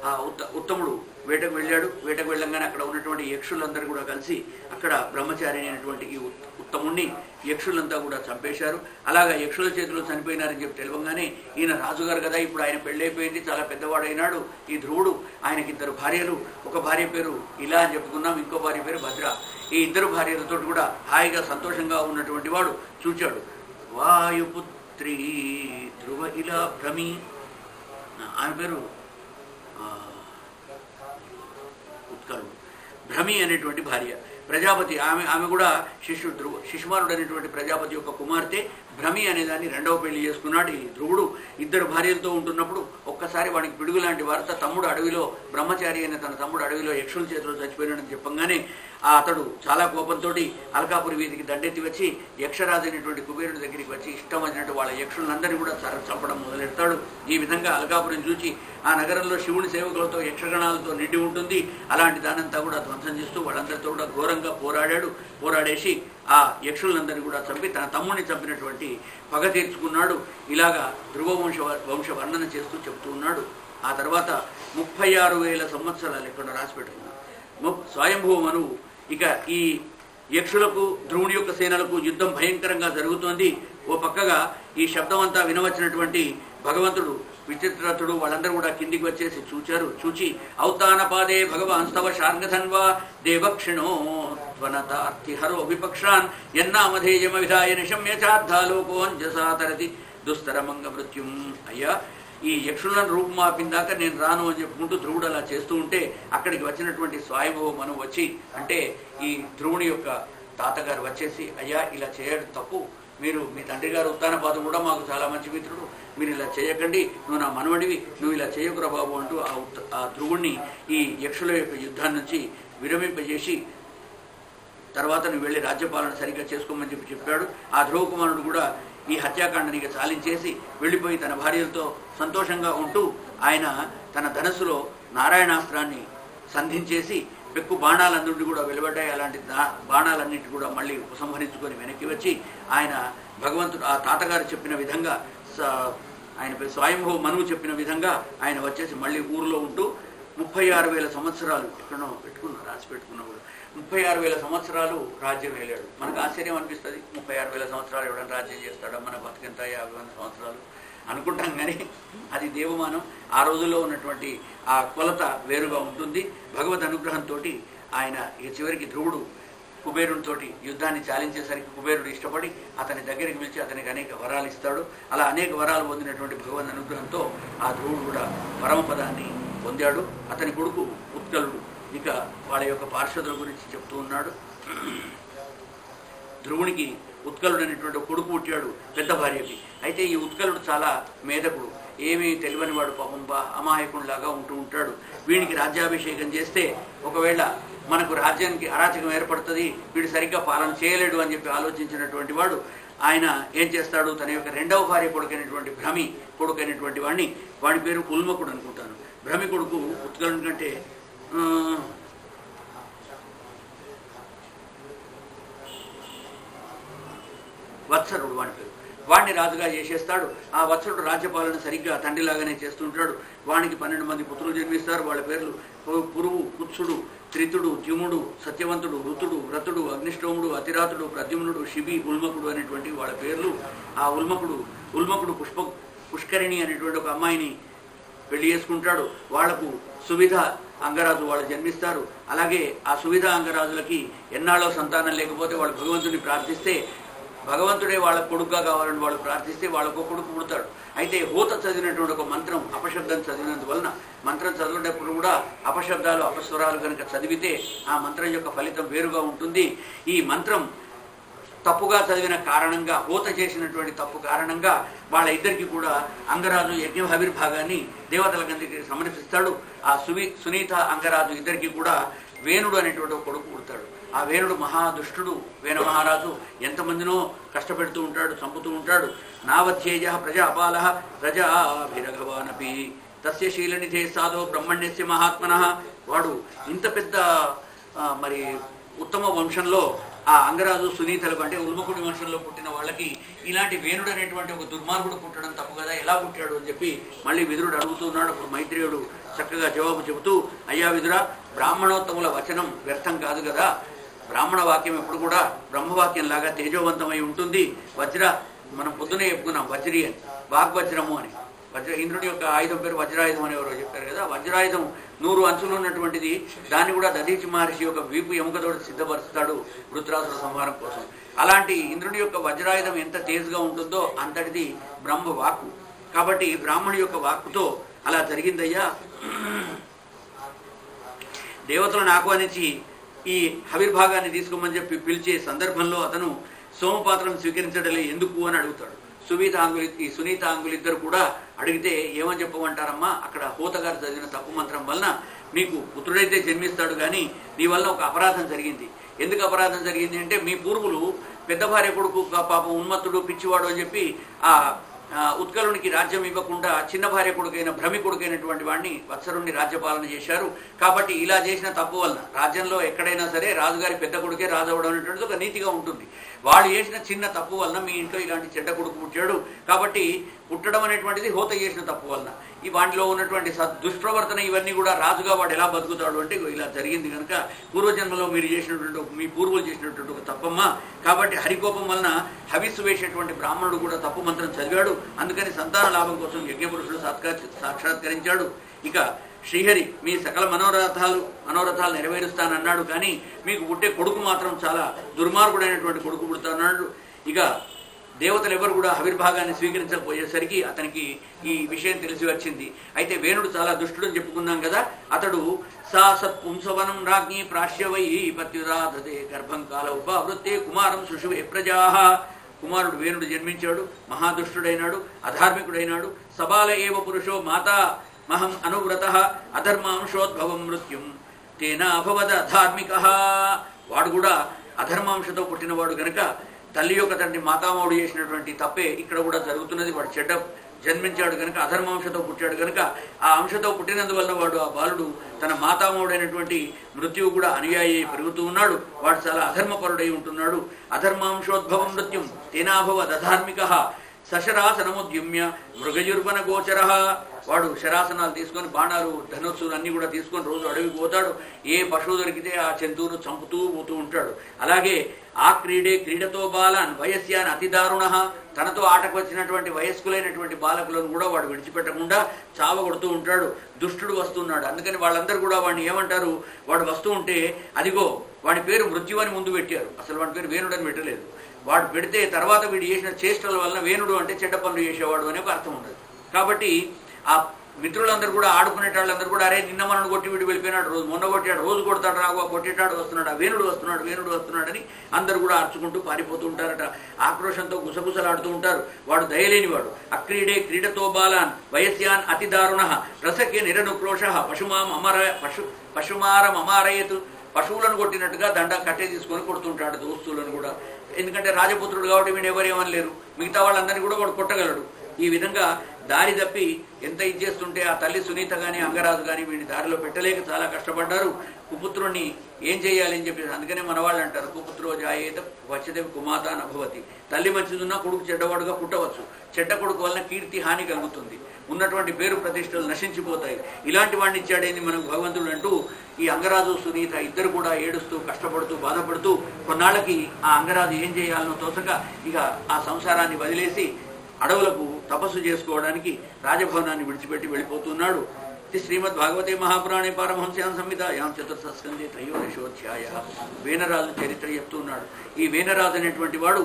ఆ ఉత్తముడు వేటకు వెళ్ళాడు. వేటకు వెళ్ళంగానే అక్కడ ఉన్నటువంటి యక్షులందరూ కూడా కలిసి అక్కడ బ్రహ్మచారి అయినటువంటి ఈ ఉత్తముణ్ణి యక్షులంతా కూడా చంపేశారు. అలాగా యక్షుల చేతిలో చనిపోయినారని చెప్పి తెలవంగానే ఈయన రాజుగారు కదా, ఇప్పుడు ఆయన పెళ్ళైపోయింది, చాలా పెద్దవాడైనాడు ఈ ధ్రువుడు, ఆయనకి 2 భార్యలు, ఒక భార్య పేరు ఇలా అని చెప్పుకున్నాం, ఇంకో భార్య పేరు భద్ర. ఈ 2 భార్యలతో కూడా హాయిగా సంతోషంగా ఉన్నటువంటి వాడు చూచాడు. వాయుపుత్రి ధ్రువ ఇలా భ్రమి, ఆమె పేరు ఉత్కలుడు. భ్రమి అనేటువంటి భార్య ప్రజాపతి, ఆమె కూడా శిశుమారుడు అనేటువంటి ప్రజాపతి యొక్క కుమార్తె. భ్రమి అనేదాన్ని 2వ పెళ్లి చేసుకున్నాడు ఈ ధ్రువుడు. 2 భార్యలతో ఉంటున్నప్పుడు ఒక్కసారి వాడికి పిడుగు లాంటి వార్త, తమ్ముడు అడవిలో, బ్రహ్మచారి అయిన తన తమ్ముడు అడవిలో యక్షుల చేతిలో చచ్చిపోయినాడని చెప్పంగానే అతడు చాలా కోపంతో అల్కాపురి వీధికి దండెత్తి వచ్చి యక్షరాజు అయినటువంటి కుబేరుడి దగ్గరికి వచ్చి ఇష్టం వచ్చినట్టు వాళ్ళ యక్షులందరినీ కూడా చంపడం మొదలెడతాడు. ఈ విధంగా అల్కాపురం చూచి ఆ నగరంలో శివుని సేవకులతో యక్షగణాలతో నిండి ఉంటుంది. అలాంటి దానంతా కూడా ధ్వంసం చేస్తూ వాళ్ళందరితో కూడా ఘోరంగా పోరాడేసి ఆ యక్షులందరినీ కూడా చంపి తన తమ్ముడిని చంపినటువంటి పగ తీర్చుకున్నాడు. ఇలాగా ధ్రువ వంశ వర్ణన చేస్తూ చెప్తూ ఉన్నాడు. ఆ తర్వాత 36,000 సంవత్సరాలు ఇక్కడ రాసి పెట్టుకున్నాడు స్వయంభూ మనువు. ఇక ఈ యక్షులకు ధ్రువుని యొక్క సేనలకు యుద్ధం భయంకరంగా జరుగుతోంది. ఓ పక్కగా ఈ శబ్దం అంతా వినవచ్చినటువంటి భగవంతుడు విచిత్రథుడు వాళ్ళందరూ కూడా కిందికి వచ్చేసి చూచి ఔతానపాదే భగవాన్ స్తవ శార్గధన్వా దేవక్షిణో ధ్వనతార్తిహరో విపక్షాన్ యన్నామధేయమ విధాయ నిశమ్య చార్థాలోకోంజసా తరతి దుస్తరమంగ మృత్యుం. అయ్యా, ఈ యక్షులను రూపుమాపిందాక నేను రాను అని చెప్పుకుంటూ ధ్రువుడు అలా చేస్తూ ఉంటే అక్కడికి వచ్చినటువంటి స్వయంభవ మనువు వచ్చి, అంటే ఈ ధ్రువుని యొక్క తాతగారు వచ్చేసి, అయ్యా ఇలా చేయడం తప్పు, మీరు మీ తండ్రి గారు ఉత్తానపాదం కూడా మాకు చాలా మంచి మిత్రుడు, మీరు ఇలా చేయకండి, నువ్వు నా మనవడివి, నువ్వు ఇలా చేయకురా బాబు అంటూ ఆ ధ్రువుణ్ణి ఈ యక్షుల యొక్క యుద్ధాన్ని నుంచి విరమింపజేసి తర్వాత నువ్వు వెళ్ళి రాజ్యపాలన సరిగ్గా చేసుకోమని చెప్పాడు. ఆ ధ్రువకుమారుడు కూడా ఈ హత్యాకాండని చాలించేసి వెళ్ళిపోయి తన భార్యలతో సంతోషంగా ఉంటూ ఆయన తన ధనస్సులో నారాయణాస్త్రాన్ని సంధించేసి పెక్కు బాణాలన్నింటి కూడా వెలువడ్డాయి. అలాంటి బాణాలన్నింటి కూడా మళ్ళీ ఉపసంహరించుకొని వెనక్కి వచ్చి ఆయన భగవంతుడు ఆ తాతగారు చెప్పిన విధంగా ఆయన స్వయంభవ మనువు చెప్పిన విధంగా ఆయన వచ్చేసి మళ్ళీ ఊరిలో ఉంటూ 36,000 సంవత్సరాలు ఎక్కడో రాసి పెట్టుకున్నాడు. 36,000 సంవత్సరాలు రాజ్యం వేలాడు. మనకు ఆశ్చర్యం అనిపిస్తుంది, 36,000 సంవత్సరాలు ఎవడన్నా రాజ్యం చేస్తాడా, మన బతికెంత 50,000 సంవత్సరాలు అనుకుంటాం. కానీ అది దేవమానం. ఆ రోజుల్లో ఉన్నటువంటి ఆ కొలత వేరుగా ఉంటుంది. భగవద్ అనుగ్రహంతో ఆయన చివరికి ధ్రువుడు కుబేరునితో యుద్ధాన్ని చాలించేసరికి కుబేరుడు ఇష్టపడి అతని దగ్గరికి పిలిచి అతనికి అనేక వరాలు ఇస్తాడు. అలా అనేక వరాలు పొందినటువంటి భగవద్ అనుగ్రహంతో ఆ ధ్రువుడు కూడా పరమపదాన్ని పొందాడు. అతని కొడుకు ఉత్కలుడు ఇక వాళ్ళ యొక్క పార్షదుల గురించి చెప్తూ ఉన్నాడు. ధ్రువునికి ఉత్కలుడు అనేటువంటి కొడుకు పుట్టాడు పెద్ద భార్యకి. అయితే ఈ ఉత్కలుడు చాలా మేధకుడు, ఏమీ తెలియని వాడు, పాపం అమాయకుడిలాగా ఉంటూ ఉంటాడు. వీడికి రాజ్యాభిషేకం చేస్తే ఒకవేళ మనకు రాజ్యానికి అరాచకం ఏర్పడుతుంది, వీడు సరిగ్గా పాలన చేయలేడు అని చెప్పి ఆలోచించినటువంటి వాడు ఆయన ఏం చేస్తాడు, తన యొక్క రెండవ భార్య కొడుకైనటువంటి భ్రమి కొడుకైనటువంటి వాడి పేరు ఉల్మకుడు అనుకుంటాను. భ్రమి కొడుకు ఉత్కలుడి కంటే వత్సరుడు వాడి పేరు. వాడిని రాజుగా చేసేస్తాడు. ఆ వత్సరుడు రాజ్యపాలన సరిగ్గా తండ్రిలాగానే చేస్తుంటాడు. వానికి 12 మంది పుత్రులు జన్మిస్తారు. వాళ్ళ పేర్లు పురువు, కుత్సుడు, త్రితుడు, ద్యుముడు, సత్యవంతుడు, ఋతుడు, వ్రతుడు, అగ్నిష్టోముడు, అతిరాతుడు, ప్రద్యుమ్నుడు, శిబి, ఉల్మకుడు అనేటువంటి వాళ్ళ పేర్లు. ఆ ఉల్మకుడు పుష్కరిణి అనేటువంటి ఒక అమ్మాయిని పెళ్లి చేసుకుంటాడు. వాళ్లకు సువిధ అంగరాజు వాళ్ళు జన్మిస్తారు. అలాగే ఆ సువిధ అంగరాజులకి ఎన్నాళ్ళో సంతానం లేకపోతే వాళ్ళు భగవంతుని ప్రార్థిస్తే భగవంతుడే వాళ్ళ కొడుకుగా కావాలని వాళ్ళు ప్రార్థిస్తే వాళ్ళకు కొడుకు పుడతాడు. అయితే హోత చదివినటువంటి ఒక మంత్రం అపశబ్దం చదివినందువలన మంత్రం చదివేటప్పుడు కూడా అపశబ్దాలు అపస్వరాలు కనుక చదివితే ఆ మంత్రం యొక్క ఫలితం వేరుగా ఉంటుంది. ఈ మంత్రం తప్పుగా చదివిన కారణంగా, హోత చేసినటువంటి తప్పు కారణంగా వాళ్ళ ఇద్దరికి కూడా అంగరాజు యజ్ఞ ఆవిర్భాగాన్ని దేవతలకందరికి సమర్పిస్తాడు. ఆ సునీత అంగరాజు ఇద్దరికి కూడా వేణుడు అనేటువంటి ఒక కొడుకు పుడతాడు. ఆ వేణుడు మహాదుష్టుడు. వేణ మహారాజు ఎంతమందినో కష్టపెడుతూ ఉంటాడు, చంపుతూ ఉంటాడు. నావధ్యేయ ప్రజాపాల ప్రజాభిరఘవానపి తస్య శీలనిధే సాధో బ్రహ్మణ్యస్య మహాత్మన. వాడు ఇంత పెద్ద మరి ఉత్తమ వంశంలో ఆ అంగరాజు సునీతలకు, అంటే ఉల్మకుడి వంశంలో పుట్టిన వాళ్ళకి ఇలాంటి వేణుడు అనేటువంటి ఒక దుర్మార్గుడు పుట్టడం తప్పు కదా, ఎలా పుట్టాడు అని చెప్పి మళ్ళీ విదురుడు అడుగుతున్నాడు. అప్పుడు మైత్రేయుడు చక్కగా జవాబు చెబుతూ, అయ్యా విదురా, బ్రాహ్మణోత్తముల వచనం వ్యర్థం కాదు కదా, బ్రాహ్మణ వాక్యం ఎప్పుడు కూడా బ్రహ్మవాక్యం లాగా తేజోవంతమై ఉంటుంది. మనం పొద్దునే చెప్పుకున్నాం వజ్రి అని, వాగ్వజ్రము అని. ఇంద్రుడి యొక్క ఆయుధం పేరు వజ్రాయుధం అని ఎవరో చెప్పారు కదా. వజ్రాయుధం 100 అంచులు ఉన్నటువంటిది. దాన్ని కూడా దధీచి మహర్షి యొక్క వీపు ఎముకతోటి సిద్ధపరుస్తాడు వృత్రాసుర సంహారం కోసం. అలాంటి ఇంద్రుడి యొక్క వజ్రాయుధం ఎంత తేజుగా ఉంటుందో అంతటిది బ్రహ్మ వాక్కు. కాబట్టి బ్రాహ్మణి యొక్క వాక్కుతో అలా జరిగిందయ్యా. దేవతలను ఆహ్వానించి ఈ ఆవిర్భాగాన్ని తీసుకోమని చెప్పి పిలిచే సందర్భంలో అతను సోమపాత్రం స్వీకరించడలే ఎందుకు అని అడుగుతాడు. సునీత అంగులిద్దరు కూడా అడిగితే ఏమని చెప్పమంటారమ్మా, అక్కడ హోతగారు చదివిన తప్పు మంత్రం వలన మీకు పుత్రుడైతే జన్మిస్తాడు, కానీ నీ వల్ల ఒక అపరాధం జరిగింది. ఎందుకు అపరాధం జరిగింది అంటే, మీ పూర్వులు పెద్ద భార్య కొడుకు పాపం ఉన్మత్తుడు పిచ్చివాడు అని చెప్పి ఆ ఉత్కలునికి రాజ్యం ఇవ్వకుండా చిన్న భార్య కొడుకైన భ్రమి కొడుకైనటువంటి వాడిని వత్సరుణ్ణి రాజ్యపాలన చేశారు. కాబట్టి ఇలా చేసిన తప్పు వలన రాజ్యంలో ఎక్కడైనా సరే రాజుగారి పెద్ద కొడుకే రాజు అవడం అనేటువంటిది ఒక నీతిగా ఉంటుంది. వాళ్ళు చేసిన చిన్న తప్పు వలన మీ ఇంట్లో ఇలాంటి చెడ్డ కొడుకు పుట్టాడు. కాబట్టి పుట్టడం అనేటువంటిది హోత చేసిన తప్పు వలన. ఈ వాటిలో ఉన్నటువంటి దుష్ప్రవర్తన ఇవన్నీ కూడా రాజుగా వాడు ఎలా బతుకుతాడు అంటే ఇలా జరిగింది కనుక పూర్వజన్మలో మీరు చేసినటువంటి మీ పూర్వులు చేసినటువంటి ఒక తప్పమ్మ. కాబట్టి హరికోపం వలన హవిస్సు వేసేటువంటి బ్రాహ్మణుడు కూడా తప్పు మంత్రం చదివాడు. అందుకని సంతాన లాభం కోసం యజ్ఞపురుషుడు సాక్షాత్కరించాడు. ఇక శ్రీహరి మీ సకల మనోరథాలు నెరవేరుస్తానన్నాడు. కానీ మీకు పుట్టే కొడుకు మాత్రం చాలా దుర్మార్గుడైనటువంటి కొడుకు పుడతాన్నాడు. ఇక దేవతలు ఎవరు కూడా ఆవిర్భాగాన్ని స్వీకరించకపోయేసరికి అతనికి ఈ విషయం తెలిసి వచ్చింది. అయితే వేణుడు చాలా దుష్టుడని చెప్పుకున్నాం కదా. అతడు సా సత్పుంసవనం రాజ్ఞి ప్రాశ్యవై పత్యురాధతే గర్భం కాల ఉపవృత్తే కుమారం శుశువే ప్రజా. కుమారుడు వేణుడు జన్మించాడు. మహాదుష్టుడైనాడు, అధార్మికుడైనాడు. సబాల ఏవ పురుషో మాతా మహం అనువ్రత అధర్మాంశోద్భవం మృత్యుం తేనా అభవద అధార్మిక. వాడు కూడా అధర్మాంశతో పుట్టినవాడు గనక తల్లి యొక్క తండ్రి మాతామహుడు చేసినటువంటి తప్పే ఇక్కడ కూడా జరుగుతున్నది. వాడు చెడ్డ జన్మించాడు కనుక అధర్మాంశతో పుట్టాడు కనుక ఆ అంశతో పుట్టినందువల్ల వాడు ఆ బాలుడు తన మాతామహుడైనటువంటి మృత్యువు కూడా అనుయాయి పెరుగుతూ ఉన్నాడు. వాడు చాలా అధర్మపరుడై ఉంటున్నాడు. అధర్మాంశోద్భవం మృత్యుం తేనాభవద్ అధార్మిక సశరాసనముద్యుమ్య మృగయుర్వన గోచర. వాడు శరాసనాలు తీసుకొని బాణాలు ధనుస్సులు అన్నీ కూడా తీసుకొని రోజు అడవికి పోతాడు. ఏ పశువు దొరికితే ఆ జంతువును చంపుతూ పోతూ ఉంటాడు. అలాగే ఆ క్రీడతో బాలాన్ వయస్యాన్ అతి దారుణ. తనతో ఆటకు వచ్చినటువంటి వయస్కులైనటువంటి బాలకులను కూడా వాడు విడిచిపెట్టకుండా చావగొడుతూ ఉంటాడు. దుష్టుడు వస్తున్నాడు. అందుకని వాళ్ళందరూ కూడా వాడిని ఏమంటారు, వాడు వస్తూ ఉంటే అదిగో వాడి పేరు మృత్యు అని ముందు పెట్టారు. అసలు వాడి పేరు వేణుడు అని పెట్టలేదు. వాడు పెడితే తర్వాత వీడు చేసిన చేష్టల వలన వేణుడు అంటే చెడ్డ పనులు చేసేవాడు అనే ఒక అర్థం ఉండదు. కాబట్టి ఆ మిత్రులందరూ కూడా ఆడుకునే వాళ్ళందరూ కూడా అరే నిన్న మనను కొట్టి వీడు వెళ్ళిపోయినాడు, రోజు మొన్న కొట్టాడు, రోజు కొడతాడు, రాఘవ కొట్టేటాడు వస్తున్నాడు, ఆ వేణుడు వస్తున్నాడని అందరూ కూడా అర్చుకుంటూ పారిపోతూ ఉంటారట. ఆక్రోషంతో గుసగుసలాడుతూ ఉంటారు. వాడు దయలేనివాడు. క్రీడతో బాలాన్ వయస్యాన్ అతి దారుణ రసకే నిరనుక్రోష పశుమారం అమారయతు. పశువులను కొట్టినట్టుగా దండ కట్టే తీసుకొని కొడుతుంటాడు దోస్తులను కూడా. ఎందుకంటే రాజపుత్రుడు కాబట్టి వీడు ఎవరేమని లేరు. మిగతా వాళ్ళందరినీ కూడా వాడు కొట్టగలడు. ఈ విధంగా దారి తప్పి ఎంత ఇచ్చేస్తుంటే ఆ తల్లి సునీత కానీ అంగరాజు కానీ వీడిని దారిలో పెట్టలేక చాలా కష్టపడ్డారు. కుపుత్రుణ్ణి ఏం చేయాలని చెప్పి అందుకనే మన వాళ్ళు అంటారు కుపుత్రో జాయేత వచ్చదేవి కుమాత నభవతి. తల్లి మంచిదున్నా కొడుకు చెడ్డవాడుగా పుట్టవచ్చు. చెడ్డ కొడుకు వలన కీర్తి హాని కలుగుతుంది. ఉన్నటువంటి పేరు ప్రతిష్టలు నశించిపోతాయి. ఇలాంటి వాడిని ఇచ్చాడేంది మనకు భగవంతుడు అంటూ ఈ అంగరాజు సునీత ఇద్దరు కూడా ఏడుస్తూ కష్టపడుతూ బాధపడుతూ కొన్నాళ్ళకి ఆ అంగరాజు ఏం చేయాలనో తోచక ఇక ఆ సంసారాన్ని వదిలేసి అడవులకు తపస్సు చేసుకోవడానికి రాజభవనాన్ని విడిచిపెట్టి వెళ్ళిపోతున్నాడు. శ్రీమద్ భాగవతే మహాపురాణే పారమహంస్యాం సంహితాయాం చతుర్థ స్కందే త్రయోదశోధ్యాయ. వేనరాజు చరిత్ర చెప్తున్నాడు. ఈ వేనరాజు అనేటువంటి వాడు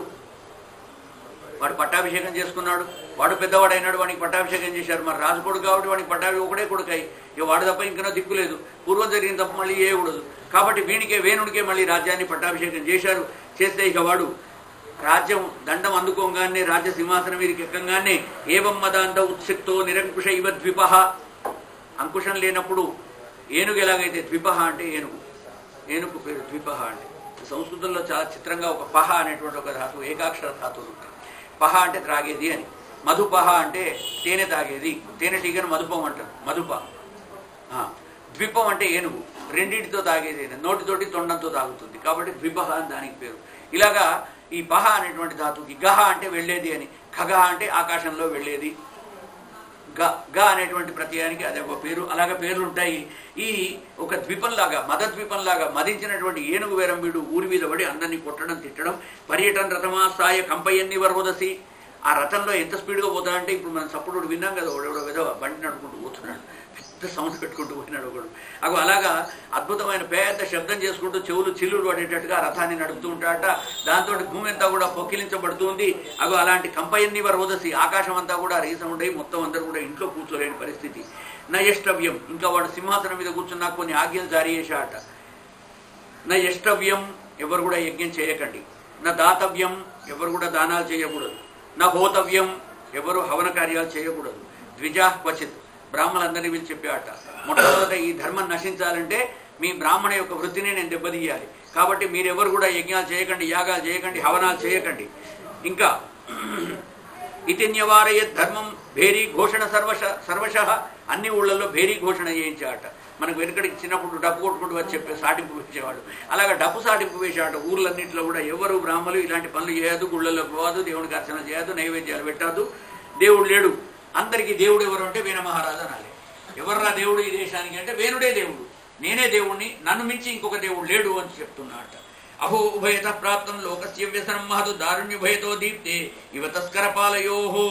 పట్టాభిషేకం చేసుకున్నాడు. వాడు పెద్దవాడైనాడు. వాడికి పట్టాభిషేకం చేశారు. మరి రాజు కొడుకు కాబట్టి వాడికి పట్టాభి ఒకటే కొడుకాయి. ఇక వాడు తప్ప ఇంకనో దిక్కు లేదు. పూర్వం జరిగిన తప్ప మళ్ళీ ఏకూడదు. కాబట్టి వేణుడికే మళ్ళీ రాజ్యాన్ని పట్టాభిషేకం చేశారు. చేస్తే ఇక వాడు రాజ్యం దండం అందుకోగానే రాజ్య సింహాసనం మీదకి ఎక్కంగానే ఏవం మదాంత ఉత్సిక్తో నిరంకుశ ఇవ ద్విప. అంకుశం లేనప్పుడు ఏనుగు ఎలాగైతే ద్విప అంటే ఏనుగు పేరు ద్విప అంటే. సంస్కృతంలో చాలా చిత్రంగా ఒక పహ అనేటువంటి ఒక ధాతువు ఏకాక్షర ధాతువులు ఉంటాయి. పహ అంటే త్రాగేది అని. మధుపహ అంటే తేనె తాగేది. తేనెటీగను మధుపం అంటారు. మధుప. ద్విపం అంటే ఏనుగు రెండింటితో తాగేది. నోటితోటి తొండంతో తాగుతుంది కాబట్టి ద్విపహ అని దానికి పేరు. ఇలాగా ఈ పహ అనేటువంటి ధాతువుకి గహ అంటే వెళ్ళేది అని. ఖగ అంటే ఆకాశంలో వెళ్ళేది. గ అనేటువంటి ప్రత్యయానికి అదే ఒక పేరు. అలాగే పేర్లు ఉంటాయి. ఈ ఒక ద్వీపంలాగా మదద్వీపంలాగా మదించినటువంటి ఏనుగు వేరంబీడు ఊరి మీద పడి అందరినీ కొట్టడం తిట్టడం. పర్యటన రథమాస్తాయ కంపయన్ని వరవదసి. ఆ రథంలో ఎంత స్పీడ్గా పోతాడంటే ఇప్పుడు మనం సప్పుడు విన్నాం కదా, ఒకడెవడో విధవ బండి నడుపుకుంటూ పోతున్నాడు, పెద్ద సౌండ్ పెట్టుకుంటూ పోయినాడు ఒకడు. అలాగా అద్భుతమైన పెద్ద శబ్దం చేసుకుంటూ చెవులు చిల్లులు పడేటట్టుగా రథాన్ని నడుపుతూ ఉంటాడట. దాంతో భూమి అంతా కూడా పొక్కిలించబడుతుంది. అలాంటి కంపయన్ని వరవదసి ఆకాశం అంతా కూడా రీసౌండ్ అయి మొత్తం అందరూ కూడా ఇంట్లో కూర్చోలేని పరిస్థితి. నయష్టవ్యం, ఇంకా వాడు సింహాసనం మీద కూర్చున్నా కొన్ని ఆజ్ఞలు జారీ చేశాడట. నయష్టవ్యం, ఎవరు కూడా యజ్ఞం చేయకండి. నా దాతవ్యం, ఎవరు కూడా దానాలు చేయకూడదు. నా హోతవ్యం, ఎవరు హవన కార్యాలు చేయకూడదు. ద్విజా క్వచిత్, బ్రాహ్మణులందరినీ వీళ్ళు చెప్పాట. మొట్టమొదట ఈ ధర్మం నశించాలంటే మీ బ్రాహ్మణ యొక్క వృత్తిని నేను దెబ్బతీయాలి. కాబట్టి మీరెవరు కూడా యజ్ఞాలు చేయకండి, యాగాలు చేయకండి, హవనాలు చేయకండి. ఇంకా ఇతి న్యవారయత్ ధర్మం భేరీ ఘోషణ సర్వశ. అన్ని ఊళ్ళల్లో భేరీ ఘోషణ చేయించాట. మనకు వెనుకడికి చిన్నప్పుడు డప్పు కొట్టుకుంటూ వచ్చి చెప్పే సాటింపు వేసేవాడు. అలాగా డప్పు సాటింపు వేసాట. ఊర్లన్నింటిలో కూడా ఎవరు బ్రాహ్మణులు ఇలాంటి పనులు చేయదు, గుళ్ళల్లో పోవద్దు, దేవుడికి అర్చన చేయదు, నైవేద్యాలు పెట్టద్దు, దేవుడు లేడు. అందరికీ దేవుడు ఎవరు అంటే వేణ మహారాజు అనాలి. ఎవర్రా దేవుడు ఈ దేశానికి అంటే వేణుడే దేవుడు, నేనే దేవుణ్ణి, నన్ను మించి ఇంకొక దేవుడు లేడు అని చెప్తున్నాడట. అహో ఉభయత ప్రాప్తం లోకస్య వ్యసనం మహదు దారుణ్యుభయతో దీప్తే ఇవ తస్కరపాలయోహో.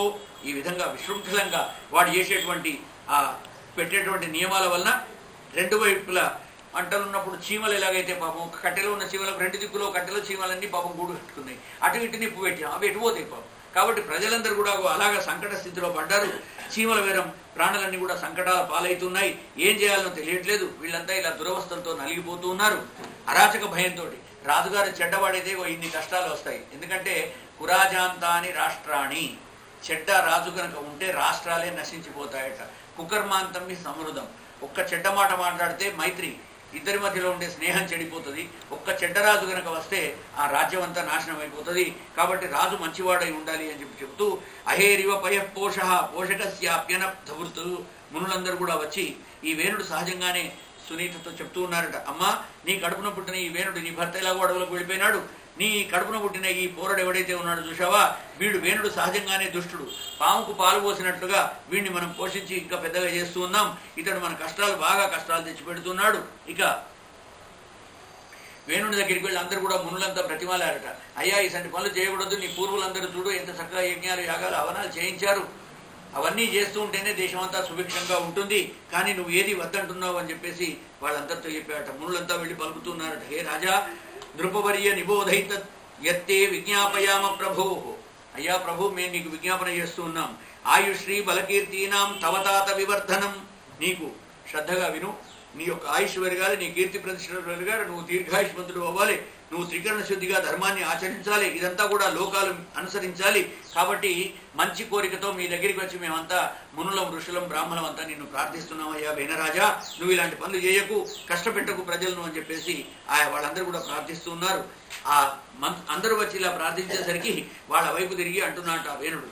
ఈ విధంగా విశృంఖలంగా వాడు చేసేటువంటి ఆ పెట్టేటువంటి నియమాల వలన రెండు వైపులా మంటలున్నప్పుడు చీమలు ఎలాగైతే పాపం ఒక కట్టెలో ఉన్న చీమలకు రెండు దిక్కులో కట్టెలో చీమలన్నీ పాపం గూడు పెట్టుకున్నాయి, అటు ఇటు నిప్పు పెట్టి అవి ఎటుపోతాయి పాపం. కాబట్టి ప్రజలందరూ కూడా అలాగా సంకట స్థితిలో పడ్డారు. చీమల వేరం ప్రాణులన్నీ కూడా సంకటాల పాలవుతున్నాయి. ఏం చేయాలో తెలియట్లేదు. వీళ్ళంతా ఇలా దురవస్థలతో నలిగిపోతూ ఉన్నారు అరాచక భయంతో. రాజుగారు చెడ్డవాడైతే ఇన్ని కష్టాలు వస్తాయి. ఎందుకంటే కురాజాంతాని రాష్ట్రాణి, చెడ్డ రాజు కనుక ఉంటే రాష్ట్రాలే నశించిపోతాయట. కుకర్మాంతం సమృద్ధం. ఒక్క చెడ్డ మాట మాట్లాడితే మైత్రి, ఇద్దరి మధ్యలో ఉండే స్నేహం చెడిపోతుంది. ఒక్క చెడ్డరాజు కనుక వస్తే ఆ రాజ్యం అంతా నాశనం అయిపోతుంది. కాబట్టి రాజు మంచివాడై ఉండాలి అని చెప్తూ అహేరివ పయఃపోష పోషకస్యాప్యనవృతు. మునులందరూ కూడా వచ్చి ఈ వేణుడు సహజంగానే సునీతతో చెప్తూ ఉన్నారట, అమ్మా నీ కడుపున పుట్టిన ఈ వేణుడు నీ భర్త ఎలాగో అడవులకు వెళ్ళిపోయినాడు, నీ కడుపున పుట్టిన ఈ పోరడు ఎవడైతే ఉన్నాడు చూసావా, వీడు వేణుడు సహజంగానే దుష్టుడు. పాముకు పాలు పోసినట్లుగా వీడిని మనం పోషించి ఇంకా పెద్దగా చేస్తూ ఉన్నాం. ఇతడు మన కష్టాలు బాగా కష్టాలు తెచ్చిపెడుతున్నాడు. ఇక వేణుడి దగ్గరికి వెళ్ళి అందరూ కూడా మునులంతా బ్రతిమాలారట, అయ్యా ఇసంటి పనులు చేయకూడదు, నీ పూర్వులందరూ చూడు ఎంత చక్కగా యజ్ఞాలు యాగాలు అవనాలు చేయించారు, అవన్నీ చేస్తూ ఉంటేనే దేశం అంతా సుభిక్షంగా ఉంటుంది, కానీ నువ్వు ఏది వద్దంటున్నావు అని చెప్పేసి వాళ్ళందరితో చెప్పారట. మునులంతా వెళ్ళి పలుకుతున్నారట, హే రాజా నృపవర్య నిబోధైత యత్తే విజ్ఞాపయామ ప్రభో. అయ్యా ప్రభు, మేము నీకు విజ్ఞాపన చేస్తూ ఉన్నాం. ఆయుశ్రీ బలకీర్తీనాం తవతాత వివర్ధనం. నీకు శ్రద్ధగా విను, నీ యొక్క ఆయుష్ పెరగాలి, నీ కీర్తి ప్రతిష్టలు పెరగాలి, నువ్వు దీర్ఘాయుష్మంతుడు అవ్వాలి, నువ్వు త్రికరణ శుద్ధిగా ధర్మాన్ని ఆచరించాలి, ఇదంతా కూడా లోకాలు అనుసరించాలి. కాబట్టి మంచి కోరికతో మీ దగ్గరికి వచ్చి మేమంతా మునులం ఋషులం బ్రాహ్మణం అంతా నిన్ను ప్రార్థిస్తున్నాం. అయ్యా వేణరాజా, నువ్వు ఇలాంటి పనులు చేయకు, కష్టపెట్టకు ప్రజలను అని చెప్పేసి వాళ్ళందరూ కూడా ప్రార్థిస్తూ ఉన్నారు. ఆ అందరూ వచ్చి ఇలా ప్రార్థించేసరికి వాళ్ళ వైపు తిరిగి అంటున్నట్ట వేణుడు,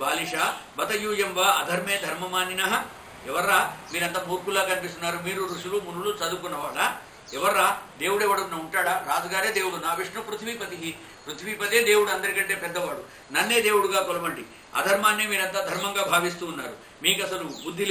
బాలిష బతయూయం వా అధర్మే ధర్మమానిన. ఎవర్రా మీరంతా మూర్ఖులా కనిపిస్తున్నారు, మీరు ఋషులు మునులు చదువుకున్నవాడా, ఎవర్రా దేవుడు ఎవడన్నా ఉంటాడా, రాజుగారే దేవుడు, నా విష్ణు పృథ్వీపతి, పృథ్వీపదే దేవుడు, అందరికంటే పెద్దవాడు, నన్నే దేవుడుగా కొలవండి. అధర్మాన్ని మీరంతా ధర్మంగా భావిస్తూ ఉన్నారు, మీకు అసలు బుద్ధి